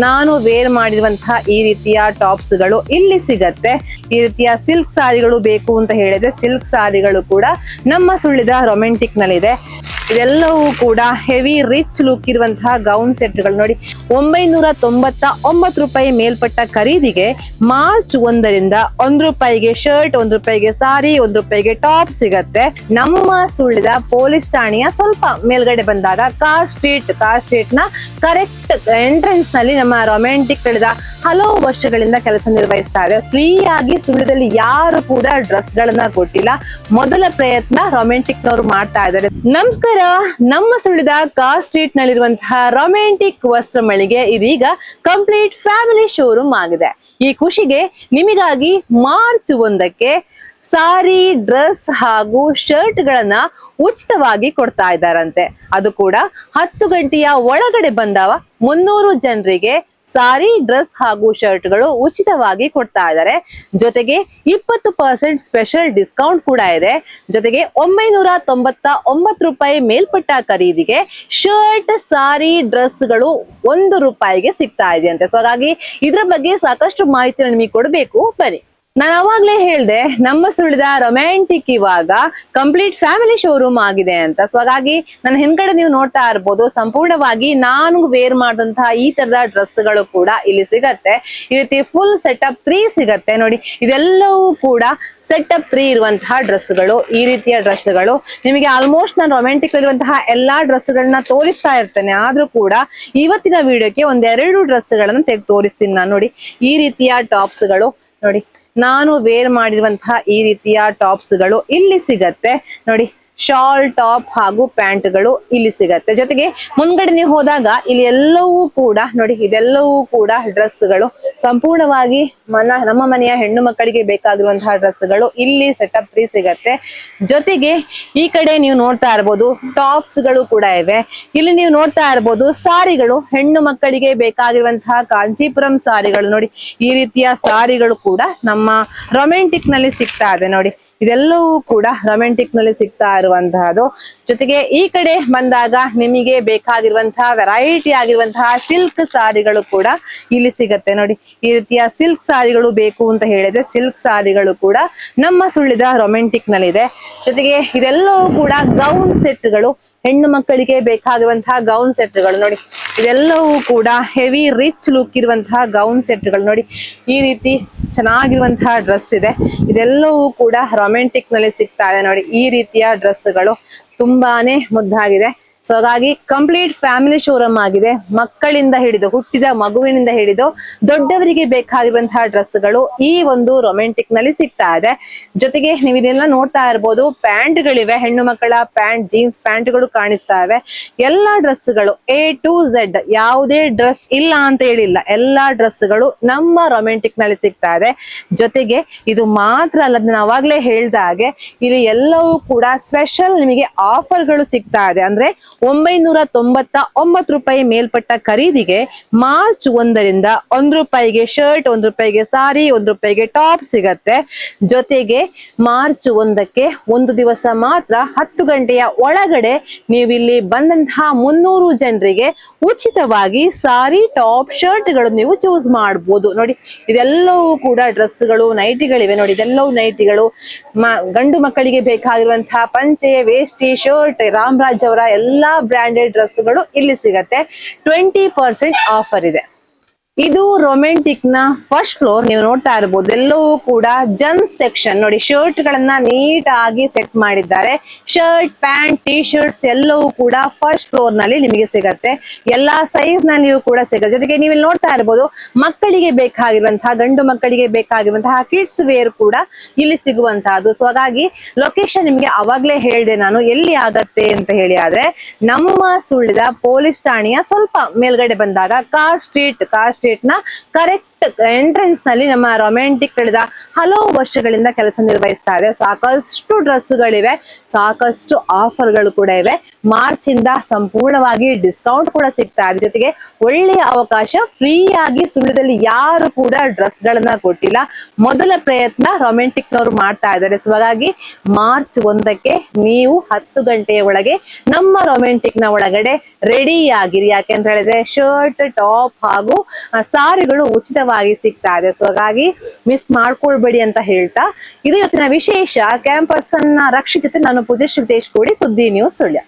ನಾನು ವೇರ್ ಮಾಡಿರುವಂತಹ ಈ ರೀತಿಯ ಟಾಪ್ಸ್ ಗಳು ಇಲ್ಲಿ ಸಿಗತ್ತೆ. ಈ ರೀತಿಯ ಸಿಲ್ಕ್ ಸಾರಿಗಳು ಬೇಕು ಅಂತ ಹೇಳಿದ್ರೆ ಸಿಲ್ಕ್ ಸಾರಿಗಳು ಕೂಡ ನಮ್ಮ ಸುಳ್ಳಿದ ರೊಮ್ಯಾಂಟಿಕ್ ನಲ್ಲಿದೆ. ಇದೆಲ್ಲವೂ ಕೂಡ ಹೆವಿ ರಿಚ್ ಲುಕ್ ಇರುವಂತಹ ಗೌನ್ ಸೆಟ್ ಗಳು ನೋಡಿ. 999 ರೂಪಾಯಿ ಮೇಲ್ಪಟ್ಟ ಖರೀದಿಗೆ ಮಾರ್ಚ್ 1ರಿಂದ ₹1 ಶರ್ಟ್, ₹1 ಸಾರಿ, ₹1 ಟಾಪ್ ಸಿಗತ್ತೆ. ನಮ್ಮ ಸುಳ್ಳಿದ ಪೊಲೀಸ್ ಠಾಣೆಯ ಸ್ವಲ್ಪ ಮೇಲ್ಗಡೆ ಬಂದಾಗ ಕಾರ್ ಸ್ಟ್ರೀಟ್ ನ ಕರೆಕ್ಟ್ ಎಂಟ್ರೆನ್ಸ್ ನಲ್ಲಿ ನಮ್ಮ ರೊಮ್ಯಾಂಟಿಕ್ ಕಳೆದ ಹಲವು ವರ್ಷಗಳಿಂದ ಕೆಲಸ ನಿರ್ವಹಿಸ್ತಾ ಇದೆ. ಫ್ರೀ ಆಗಿ ಸುಳ್ಳಿದಲ್ಲಿ ಯಾರು ಕೂಡ ಡ್ರೆಸ್ ಗಳನ್ನ ಕೊಟ್ಟಿಲ್ಲ. ಮೊದಲ ಪ್ರಯತ್ನ ರೊಮ್ಯಾಂಟಿಕ್ ನವರು ಮಾಡ್ತಾ ಇದ್ದಾರೆ. ನಮಸ್ಕಾರ. ನಮ್ಮ ಸುಳ್ಳಿದ ಕಾರ್ ಸ್ಟ್ರೀಟ್ ನಲ್ಲಿರುವಂತಹ ರೊಮ್ಯಾಂಟಿಕ್ ವಸ್ತ್ರ ಮಳಿಗೆ ಇದೀಗ ಕಂಪ್ಲೀಟ್ ಫ್ಯಾಮಿಲಿ ಶೋರೂಮ್ ಆಗಿದೆ. ಈ ಖುಷಿಗೆ ನಿಮಗಾಗಿ ಮಾರ್ಚ್ 1ಕ್ಕೆ ಸಾರಿ, ಡ್ರೆಸ್ ಹಾಗೂ ಶರ್ಟ್ ಗಳನ್ನ ಉಚಿತವಾಗಿ ಕೊಡ್ತಾ ಇದ್ದಾರಂತೆ. ಅದು ಕೂಡ 10 ಗಂಟೆಯ ಒಳಗಡೆ ಬಂದವ 300 ಜನರಿಗೆ ಸಾರಿ, ಡ್ರೆಸ್ ಹಾಗೂ ಶರ್ಟ್ ಗಳು ಉಚಿತವಾಗಿ ಕೊಡ್ತಾ ಇದ್ದಾರೆ. ಜೊತೆಗೆ 20% ಸ್ಪೆಷಲ್ ಡಿಸ್ಕೌಂಟ್ ಕೂಡ ಇದೆ. ಜೊತೆಗೆ 999 ರೂಪಾಯಿ ಮೇಲ್ಪಟ್ಟ ಖರೀದಿಗೆ ಶರ್ಟ್, ಸಾರಿ, ಡ್ರೆಸ್ ಗಳು ₹1 ಸಿಗ್ತಾ ಇದೆಯಂತೆ. ಸೊ ಹಾಗಾಗಿ ಇದ್ರ ಬಗ್ಗೆ ಸಾಕಷ್ಟು ಮಾಹಿತಿ ನಿಮಗೆ ಕೊಡಬೇಕು. ಬನ್ನಿ. ನಾನು ಅವಾಗ್ಲೇ ಹೇಳ್ದೆ ನಮ್ಮ ಸುಳ್ಳಿದ ರೊಮ್ಯಾಂಟಿಕ್ ಇವಾಗ ಕಂಪ್ಲೀಟ್ ಫ್ಯಾಮಿಲಿ ಶೋರೂಮ್ ಆಗಿದೆ ಅಂತ. ಸೊ ಹಾಗಾಗಿ ನನ್ನ ಹಿಂದ್ಗಡೆ ನೀವು ನೋಡ್ತಾ ಇರ್ಬೋದು, ಸಂಪೂರ್ಣವಾಗಿ ನಾನು ವೇರ್ ಮಾಡಿದಂತಹ ಈ ತರದ ಡ್ರೆಸ್ ಗಳು ಕೂಡ ಇಲ್ಲಿ ಸಿಗತ್ತೆ. ಈ ರೀತಿ ಫುಲ್ ಸೆಟಪ್ 3 ಸಿಗತ್ತೆ ನೋಡಿ. ಇದೆಲ್ಲವೂ ಕೂಡ ಸೆಟಪ್ 3 ಇರುವಂತಹ ಡ್ರೆಸ್ ಗಳು. ಈ ರೀತಿಯ ಡ್ರೆಸ್ ಗಳು ನಿಮಗೆ ಆಲ್ಮೋಸ್ಟ್ ನಾನು ರೊಮ್ಯಾಂಟಿಕ್ ಇರುವಂತಹ ಎಲ್ಲಾ ಡ್ರೆಸ್ ಗಳನ್ನ ತೋರಿಸ್ತಾ ಇರ್ತೇನೆ. ಆದ್ರೂ ಕೂಡ ಇವತ್ತಿನ ವಿಡಿಯೋಕ್ಕೆ 1-2 ಡ್ರೆಸ್ ಗಳನ್ನ ತೆಗೆದು ತೋರಿಸ್ತೀನಿ ನಾನು. ನೋಡಿ, ಈ ರೀತಿಯ ಟಾಪ್ಸ್ ಗಳು ನೋಡಿ. ನಾನು ವೇರ್ ಮಾಡಿರುವಂತಹ ಈ ರೀತಿಯ ಟಾಪ್ಸ್ ಗಳು ಇಲ್ಲಿ ಸಿಗತ್ತೆ ನೋಡಿ. ಶಾಲ್, ಟಾಪ್ ಹಾಗೂ ಪ್ಯಾಂಟ್ ಗಳು ಇಲ್ಲಿ ಸಿಗತ್ತೆ. ಜೊತೆಗೆ ಮುಂದ್ಗಡೆ ನೀವು ಹೋದಾಗ ಇಲ್ಲಿ ಎಲ್ಲವೂ ಕೂಡ ನೋಡಿ, ಇದೆಲ್ಲವೂ ಕೂಡ ಡ್ರೆಸ್ ಗಳು ಸಂಪೂರ್ಣವಾಗಿ ನಮ್ಮ ಮನೆಯ ಹೆಣ್ಣು ಮಕ್ಕಳಿಗೆ ಬೇಕಾಗಿರುವಂತಹ ಡ್ರೆಸ್ ಗಳು ಇಲ್ಲಿ ಸೆಟಪ್ 3 ಸಿಗತ್ತೆ. ಜೊತೆಗೆ ಈ ಕಡೆ ನೀವು ನೋಡ್ತಾ ಇರ್ಬೋದು ಟಾಪ್ಸ್ ಗಳು ಕೂಡ ಇವೆ. ಇಲ್ಲಿ ನೀವು ನೋಡ್ತಾ ಇರ್ಬೋದು ಸಾರಿಗಳು, ಹೆಣ್ಣು ಮಕ್ಕಳಿಗೆ ಬೇಕಾಗಿರುವಂತಹ ಕಾಂಚೀಪುರಂ ಸಾರಿಗಳು ನೋಡಿ. ಈ ರೀತಿಯ ಸಾರಿಗಳು ಕೂಡ ನಮ್ಮ ರೊಮ್ಯಾಂಟಿಕ್ ನಲ್ಲಿ ಸಿಗ್ತಾ ಇದೆ ನೋಡಿ. ಇದೆಲ್ಲವೂ ಕೂಡ ರೊಮ್ಯಾಂಟಿಕ್ ನಲ್ಲಿ ಸಿಗ್ತಾ ಇರುವಂತಹದ್ದು. ಜೊತೆಗೆ ಈ ಕಡೆ ಬಂದಾಗ ನಿಮಗೆ ಬೇಕಾಗಿರುವಂತಹ ವೆರೈಟಿ ಆಗಿರುವಂತಹ ಸಿಲ್ಕ್ ಸಾರಿಗಳು ಕೂಡ ಇಲ್ಲಿ ಸಿಗತ್ತೆ ನೋಡಿ. ಈ ರೀತಿಯ ಸಿಲ್ಕ್ ಸಾರಿಗಳು ಬೇಕು ಅಂತ ಹೇಳಿದ್ರೆ ಸಿಲ್ಕ್ ಸಾರಿಗಳು ಕೂಡ ನಮ್ಮ ಸುಳ್ಳಿದ ರೊಮ್ಯಾಂಟಿಕ್ ನಲ್ಲಿ ಇದೆ. ಜೊತೆಗೆ ಇದೆಲ್ಲವೂ ಕೂಡ ಗೌನ್ ಸೆಟ್ ಗಳು, ಹೆಣ್ಣು ಮಕ್ಕಳಿಗೆ ಬೇಕಾಗಿರುವಂತಹ ಗೌನ್ ಸೆಟ್ ಗಳು ನೋಡಿ. ಇದೆಲ್ಲವೂ ಕೂಡ ಹೆವಿ ರಿಚ್ ಲುಕ್ ಇರುವಂತಹ ಗೌನ್ ಸೆಟ್ ಗಳು ನೋಡಿ. ಈ ರೀತಿ ಚೆನ್ನಾಗಿರುವಂತಹ ಡ್ರೆಸ್ ಇದೆ. ಇದೆಲ್ಲವೂ ಕೂಡ ರೊಮ್ಯಾಂಟಿಕ್ ನಲ್ಲಿ ಸಿಗ್ತಾ ಇದೆ ನೋಡಿ. ಈ ರೀತಿಯ ಡ್ರೆಸ್ ಗಳು ತುಂಬಾನೇ ಮುದ್ದಾಗಿದೆ. ಸೊ ಹಾಗಾಗಿ ಕಂಪ್ಲೀಟ್ ಫ್ಯಾಮಿಲಿ ಶೋರೂಮ್ ಆಗಿದೆ. ಮಕ್ಕಳಿಂದ ಹಿಡಿದು, ಹುಟ್ಟಿದ ಮಗುವಿನಿಂದ ಹಿಡಿದು ದೊಡ್ಡವರಿಗೆ ಬೇಕಾಗಿರುವಂತಹ ಡ್ರೆಸ್ ಗಳು ಈ ಒಂದು ರೊಮ್ಯಾಂಟಿಕ್ ನಲ್ಲಿ ಸಿಗ್ತಾ ಇದೆ. ಜೊತೆಗೆ ನೀವು ಇದೆಲ್ಲ ನೋಡ್ತಾ ಇರ್ಬೋದು, ಪ್ಯಾಂಟ್ ಗಳಿವೆ, ಹೆಣ್ಣು ಮಕ್ಕಳ ಪ್ಯಾಂಟ್, ಜೀನ್ಸ್ ಪ್ಯಾಂಟ್ ಗಳು ಕಾಣಿಸ್ತಾ ಇವೆ. ಎಲ್ಲಾ ಡ್ರೆಸ್ ಗಳು A to Z, ಯಾವುದೇ ಡ್ರೆಸ್ ಇಲ್ಲ ಅಂತ ಹೇಳಿಲ್ಲ, ಎಲ್ಲಾ ಡ್ರೆಸ್ ಗಳು ನಮ್ಮ ರೊಮ್ಯಾಂಟಿಕ್ ನಲ್ಲಿ ಸಿಗ್ತಾ ಇದೆ. ಜೊತೆಗೆ ಇದು ಮಾತ್ರ ಅಲ್ಲ, ನಾನು ಅವಾಗ್ಲೇ ಹೇಳ್ದ ಹಾಗೆ ಇಲ್ಲಿ ಎಲ್ಲವೂ ಕೂಡ ಸ್ಪೆಷಲ್ ನಿಮಗೆ ಆಫರ್ ಗಳು ಸಿಗ್ತಾ ಇದೆ. ಅಂದ್ರೆ 999 ರೂಪಾಯಿ ಮೇಲ್ಪಟ್ಟ ಖರೀದಿಗೆ ಮಾರ್ಚ್ 1ರಿಂದ ₹1 ಶರ್ಟ್, ₹1 ಸಾರಿ, ₹1 ಟಾಪ್ ಸಿಗತ್ತೆ. ಜೊತೆಗೆ ಮಾರ್ಚ್ 1ಕ್ಕೆ ಒಂದು ದಿವಸ ಮಾತ್ರ 10 ಗಂಟೆಯ ಒಳಗಡೆ ನೀವು ಇಲ್ಲಿ ಬಂದಂತಹ 300 ಜನರಿಗೆ ಉಚಿತವಾಗಿ ಸಾರಿ, ಟಾಪ್, ಶರ್ಟ್ ಗಳು ನೀವು ಚೂಸ್ ಮಾಡಬಹುದು ನೋಡಿ. ಇದೆಲ್ಲವೂ ಕೂಡ ಡ್ರೆಸ್ ಗಳು, ನೈಟಿಗಳಿವೆ ನೋಡಿ. ಇದೆಲ್ಲವೂ ನೈಟಿಗಳು, ಗಂಡು ಮಕ್ಕಳಿಗೆ ಬೇಕಾಗಿರುವಂತಹ ಪಂಚೆ, ವೇಷ್ಟಿ, ಶರ್ಟ್, ರಾಮರಾಜ್ ಅವರ ಎಲ್ಲಾ ಬ್ರಾಂಡೆಡ್ ಡ್ರೆಸ್ ಗಳು ಇಲ್ಲಿ ಸಿಗತ್ತೆ. 20% ಆಫರ್ ಇದೆ. ಇದು ರೊಮ್ಯಾಂಟಿಕ್ ನ ಫಸ್ಟ್ ಫ್ಲೋರ್. ನೀವು ನೋಡ್ತಾ ಇರಬಹುದು ಎಲ್ಲವೂ ಕೂಡ ಜನ್ಸ್ ಸೆಕ್ಷನ್ ನೋಡಿ. ಶರ್ಟ್ ಗಳನ್ನ ನೀಟ್ ಆಗಿ ಸೆಟ್ ಮಾಡಿದ್ದಾರೆ. ಶರ್ಟ್, ಪ್ಯಾಂಟ್, ಟಿ ಶರ್ಟ್ಸ್ ಎಲ್ಲವೂ ಕೂಡ ಫಸ್ಟ್ ಫ್ಲೋರ್ ನಲ್ಲಿ ನಿಮಗೆ ಸಿಗತ್ತೆ. ಎಲ್ಲಾ ಸೈಜ್ ನಲ್ಲಿಯೂ ಕೂಡ ಸಿಗುತ್ತೆ. ಜೊತೆಗೆ ನೀವು ಇಲ್ಲಿ ನೋಡ್ತಾ ಇರಬಹುದು ಮಕ್ಕಳಿಗೆ ಬೇಕಾಗಿರುವಂತಹ, ಗಂಡು ಮಕ್ಕಳಿಗೆ ಬೇಕಾಗಿರುವಂತಹ ಕಿಡ್ಸ್ ವೇರ್ ಕೂಡ ಇಲ್ಲಿ ಸಿಗುವಂತಹದ್ದು. ಸೊ ಹಾಗಾಗಿ ಲೊಕೇಶನ್ ನಿಮ್ಗೆ ಅವಾಗ್ಲೇ ಹೇಳಿದೆ ನಾನು ಎಲ್ಲಿ ಆಗತ್ತೆ ಅಂತ ಹೇಳಿ. ಆದ್ರೆ ನಮ್ಮ ಸುಳ್ಳಿದ ಪೊಲೀಸ್ ಠಾಣೆಯ ಸ್ವಲ್ಪ ಮೇಲ್ಗಡೆ ಬಂದಾಗ ಕಾರ್ ಸ್ಟ್ರೀಟ್ ನ ಕರೆಕ್ಟ್ ಎಂಟ್ರೆನ್ಸ್ ನಲ್ಲಿ ನಮ್ಮ ರೊಮ್ಯಾಂಟಿಕ್ ಕಳೆದ ಹಲವು ವರ್ಷಗಳಿಂದ ಕೆಲಸ ನಿರ್ವಹಿಸ್ತಾ ಇದೆ. ಸಾಕಷ್ಟು ಡ್ರೆಸ್ಗಳಿವೆ, ಸಾಕಷ್ಟು ಆಫರ್ಗಳು ಕೂಡ ಇವೆ. ಮಾರ್ಚ್ ಇಂದ ಸಂಪೂರ್ಣವಾಗಿ ಡಿಸ್ಕೌಂಟ್ ಕೂಡ ಸಿಗ್ತಾ ಇದೆ. ಜೊತೆಗೆ ಒಳ್ಳೆಯ ಅವಕಾಶ, ಫ್ರೀ ಆಗಿ ಸುಳ್ಯದಲ್ಲಿ ಯಾರು ಕೂಡ ಡ್ರೆಸ್ ಗಳನ್ನ ಕೊಟ್ಟಿಲ್ಲ. ಮೊದಲ ಪ್ರಯತ್ನ ರೊಮ್ಯಾಂಟಿಕ್ ನವರು ಮಾಡ್ತಾ ಇದ್ದಾರೆ. ಸೊ ಹಾಗಾಗಿ ಮಾರ್ಚ್ 1ಕ್ಕೆ ನೀವು 10 ಗಂಟೆಯ ಒಳಗೆ ನಮ್ಮ ರೊಮ್ಯಾಂಟಿಕ್ ನ ಒಳಗಡೆ ರೆಡಿ ಆಗಿರಿ. ಯಾಕೆಂತ ಹೇಳಿದ್ರೆ ಶರ್ಟ್, ಟಾಪ್ ಹಾಗೂ ಸಾರಿಗಳು ಉಚಿತವಾಗಿ ಸಿಗ್ತಾ ಇದೆ. ಸೊ ಹಾಗಾಗಿ ಮಿಸ್ ಮಾಡ್ಕೊಳ್ಬೇಡಿ ಅಂತ ಹೇಳ್ತಾ, ಇದು ಇವತ್ತಿನ ವಿಶೇಷ. ಕ್ಯಾಂಪಸ್ ಅನ್ನ ರಕ್ಷಿ ಜೊತೆ ನಾನು ಪೂಜಾ ಶಿವತೇಶ್ ಕೂಡಿ, ಸುದ್ದಿ ನ್ಯೂಸ್ ಸುಳ್ಯ.